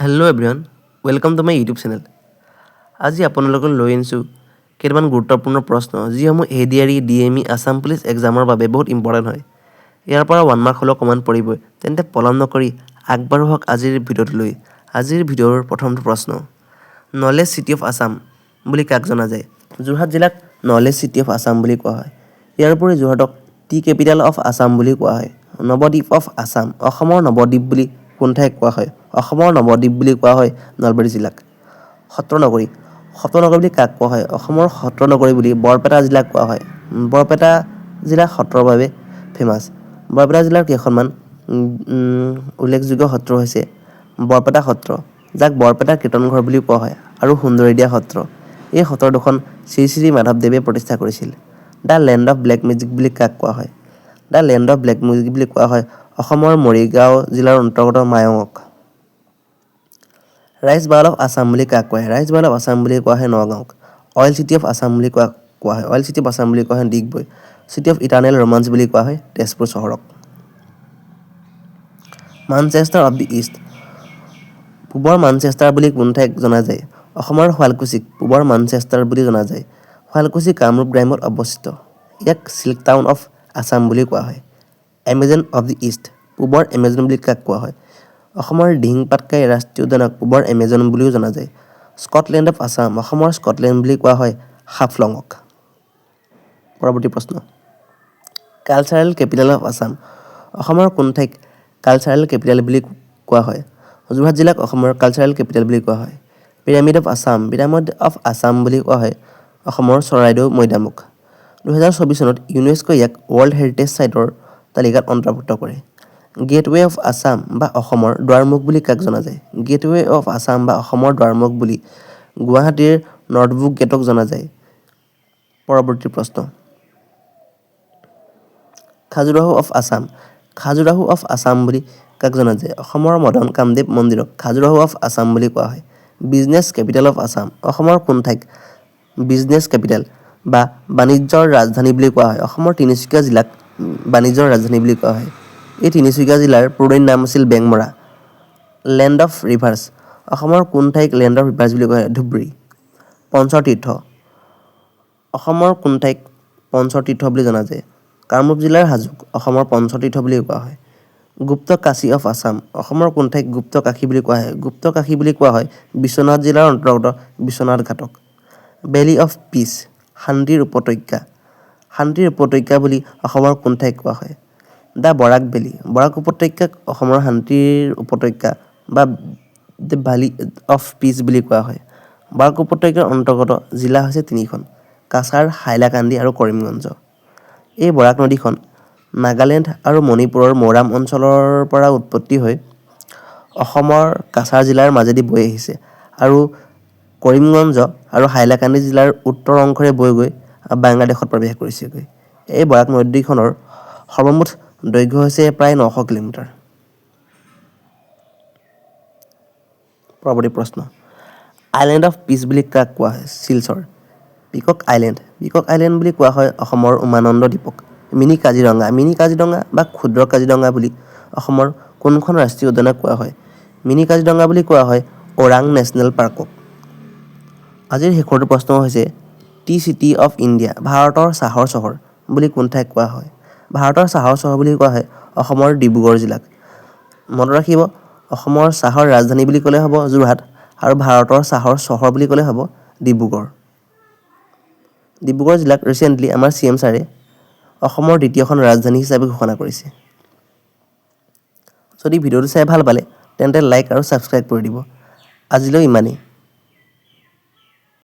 Hello' everyone, welcome to my YouTube channel. আজি আপোনালোকক লৈ আনিছোঁ কেইটামান গুৰুত্বপূৰ্ণ প্ৰশ্ন যিসমূহ ADRE, DME, আছাম পুলিচ এক্সামৰ বাবে বহুত ইম্পৰ্টেণ্ট হয়। ইয়াৰ পৰা 1 মাৰ্ক হ'লেও কমন পৰিবই। তেন্তে পলম নকৰি আগবাঢ়ো হওক আজিৰ ভিডিঅ'টোলৈ। আজিৰ ভিডিঅ'ৰ প্ৰথমটো প্ৰশ্ন, নলেজ চিটি অফ আছাম বুলি কাক জনা যায়? যোৰহাট জিলাক নলেজ চিটি অফ আছাম বুলি কোৱা হয়। ইয়াৰ উপৰি যোৰহাটক টি কেপিটেল অফ আছাম বুলি কোৱা হয়। নৱদ্বীপ অফ আছাম, অসমৰ নৱদ্বীপ বুলি কোন ঠাইক কোৱা হয়? অসমৰ নৱদ্বীপ বুলি কোৱা হয় নলবাৰী জিলাক। সত্ৰ নগৰী বুলি কাক কোৱা হয়? অসমৰ সত্ৰ নগৰী বুলি বৰপেটা জিলাক কোৱা হয়। বৰপেটা জিলা সত্ৰৰ বাবে ফেমাছ। বৰপেটা জিলাৰ কেইখনমান উল্লেখযোগ্য সত্ৰ হৈছে বৰপেটা সত্ৰ, যাক বৰপেটা কীৰ্তনঘৰ বুলি কোৱা হয়, আৰু সুন্দৰীদিয়া সত্ৰ। এই সত্ৰ দুখন শ্ৰী শ্ৰী মাধৱদেৱে প্ৰতিষ্ঠা কৰিছিল। The land of black magic বুলি কাক কোৱা হয়? The land of black magic বুলি কোৱা হয় অসমৰ মৰিগাঁও জিলাৰ অন্তৰ্গত মায়ঙক। ৰাইচ বাউল অফ আছাম বুলি কাক কোৱা হয়? ৰাইচ বাউল অফ আছাম বুলি কোৱা হয় নগাঁওক। অইল চিটি অফ আছাম বুলি কোৱা হয়? অইল চিটি অফ আছাম বুলি কোৱা হয় ডিগবৈ। চিটি অফ ইটাৰনেল ৰোমাঞ্চ বুলি কোৱা হয় তেজপুৰ চহৰক। মানচেষ্টাৰ অফ দি ইষ্ট, পূবৰ মানচেষ্টাৰ বুলি কোন ঠাইক জনা যায়? অসমৰ শুৱালকুছিক পূবৰ মানচেষ্টাৰ বুলি জনা যায়। শুৱালকুছি কামৰূপ গ্ৰাম্যত অৱস্থিত। ইয়াক চিল্ক টাউন অফ আছাম বুলি কোৱা হয়। এমেজন অফ দি ইষ্ট, পূবৰ এমেজন বুলি কাক কোৱা হয়? অসমৰ দিহিং পাটকাই ৰাষ্ট্ৰীয় উদ্যানক পূবৰ এমেজন বুলিও জনা যায়। স্কটলেণ্ড অফ আছাম, অসমৰ স্কটলেণ্ড বুলি কোৱা হয় হাফলঙক। পৰৱৰ্তী প্ৰশ্ন, কালচাৰেল কেপিটেল অফ আছাম, অসমৰ কোন ঠাইক কালচাৰেল কেপিটেল বুলি কোৱা হয়? যোৰহাট জিলাক অসমৰ কালচাৰেল কেপিটেল বুলি কোৱা হয়। Pyramid of Assam, pyramid of Assam বুলি কোৱা হয় অসমৰ চৰাইদেউ মৈদামক। 2024 চনত ইউনেস্কো ইয়াক ৱৰ্ল্ড হেৰিটেজ চাইটৰ তালিকাত অন্তৰ্ভুক্ত কৰে। গেটৱে অফ আছাম বা অসমৰ দুৱাৰমুখ বুলি কাক জনা যায়? গেটৱে অফ আছাম বা অসমৰ দুৱাৰমুখ বুলি গুৱাহাটীৰ নৰ্থব্ৰুক গেটক জনা যায়। পৰৱৰ্তী প্ৰশ্ন, খাজুৰাহো অফ আছাম, খাজুৰাহো অফ আছাম বুলি কাক জনা যায়? অসমৰ মদন কামদেৱ মন্দিৰক খাজুৰাহো অফ আছাম বুলি কোৱা হয়। বিজনেছ কেপিটেল অফ আছাম, অসমৰ কোন ঠাইক বিজনেছ কেপিটেল বা বাণিজ্যৰ ৰাজধানী বুলি কোৱা হয়? অসমৰ তিনিচুকীয়া জিলাক বাণিজ্যৰ ৰাজধানী বুলি কোৱা হয়। এই তিনিচুকীয়া জিলাৰ পুৰণি নাম আছিল বেংমৰা। লেণ্ড অফ ৰিভাৰ্ছ, অসমৰ কোন ঠাইক লেণ্ড অফ ৰিভাৰ্ছ বুলি কোৱা হয়? ধুবুৰী। পঞ্চতীৰ্থ, অসমৰ কোন ঠাইক পঞ্চতীৰ্থ বুলি জনা যায়? কামৰূপ জিলাৰ হাজোক অসমৰ পঞ্চতীৰ্থ বুলি কোৱা হয়। গুপ্ত কাশী অফ আছাম, অসমৰ কোন ঠাইক গুপ্ত কাশী বুলি কোৱা হয়? গুপ্ত কাশী বুলি কোৱা হয় বিশ্বনাথ জিলাৰ অন্তৰ্গত বিশ্বনাথ ঘাটক। ভেলী অফ পিচ, শান্তিৰ উপত্যকা, শান্তিৰ উপত্যকা বুলি অসমৰ কোন ঠাইক কোৱা হয়? দ্য বৰাক ভেলী, বৰাক উপত্যকাক অসমৰ শান্তিৰ উপত্যকা বা দ্য ভেলী অফ পিচ বুলি কোৱা হয়। বৰাক উপত্যকাৰ অন্তৰ্গত জিলা হৈছে তিনিখন: কাছাৰ, হাইলাকান্দি আৰু কৰিমগঞ্জ। এই বৰাক নদীখন নাগালেণ্ড আৰু মণিপুৰৰ মৌৰাম অঞ্চলৰ পৰা উৎপত্তি হৈ অসমৰ কাছাৰ জিলাৰ মাজেদি বৈ আহিছে আৰু কৰিমগঞ্জ আৰু হাইলাকান্দি জিলাৰ উত্তৰ অংশৰে বৈ গৈ বাংলাদেশত প্ৰৱেশ কৰিছেগৈ। এই বৰাক নদীখনৰ সৰ্বমুঠ দৈৰ্ঘ্য হৈছে প্ৰায় 900 কিলোমিটাৰ। পৰৱৰ্তী প্ৰশ্ন, আইলেণ্ড অফ পিচ বুলি কাক কোৱা হয়? শিলচৰ। পিকক আইলেণ্ড, পিকক আইলেণ্ড বুলি কোৱা হয় অসমৰ উমানন্দ দ্বীপক। মিনি কাজিৰঙা বা ক্ষুদ্ৰ কাজিৰঙা বুলি অসমৰ কোনখন ৰাষ্ট্ৰীয় উদ্যানক কোৱা হয়? মিনি কাজিৰঙা বুলি কোৱা হয় ওৰাং নেশ্যনেল পাৰ্কক। আজিৰ শেষৰটো প্ৰশ্ন হৈছে, টি চিটি অফ ইণ্ডিয়া, ভাৰতৰ চাহৰ চহৰ বুলি কোন ঠাইক কোৱা হয়? ভাৰতৰ চাহৰ চহৰ বুলি কোৱা হয় অসমৰ ডিব্ৰুগড় জিলাক। মনত ৰাখিব, অসমৰ চাহৰ ৰাজধানী বুলি ক'লে হ'ব যোৰহাট, আৰু ভাৰতৰ চাহৰ চহৰ বুলি ক'লে হ'ব ডিব্ৰুগড়। ডিব্ৰুগড় জিলাক ৰিচেণ্টলি আমাৰ CM ছাৰে অসমৰ দ্বিতীয়খন ৰাজধানী হিচাপে ঘোষণা কৰিছে। যদি ভিডিঅ'টো চাই ভাল পালে তেন্তে লাইক আৰু ছাবস্ক্ৰাইব কৰি দিব। আজিলৈ ইমানেই।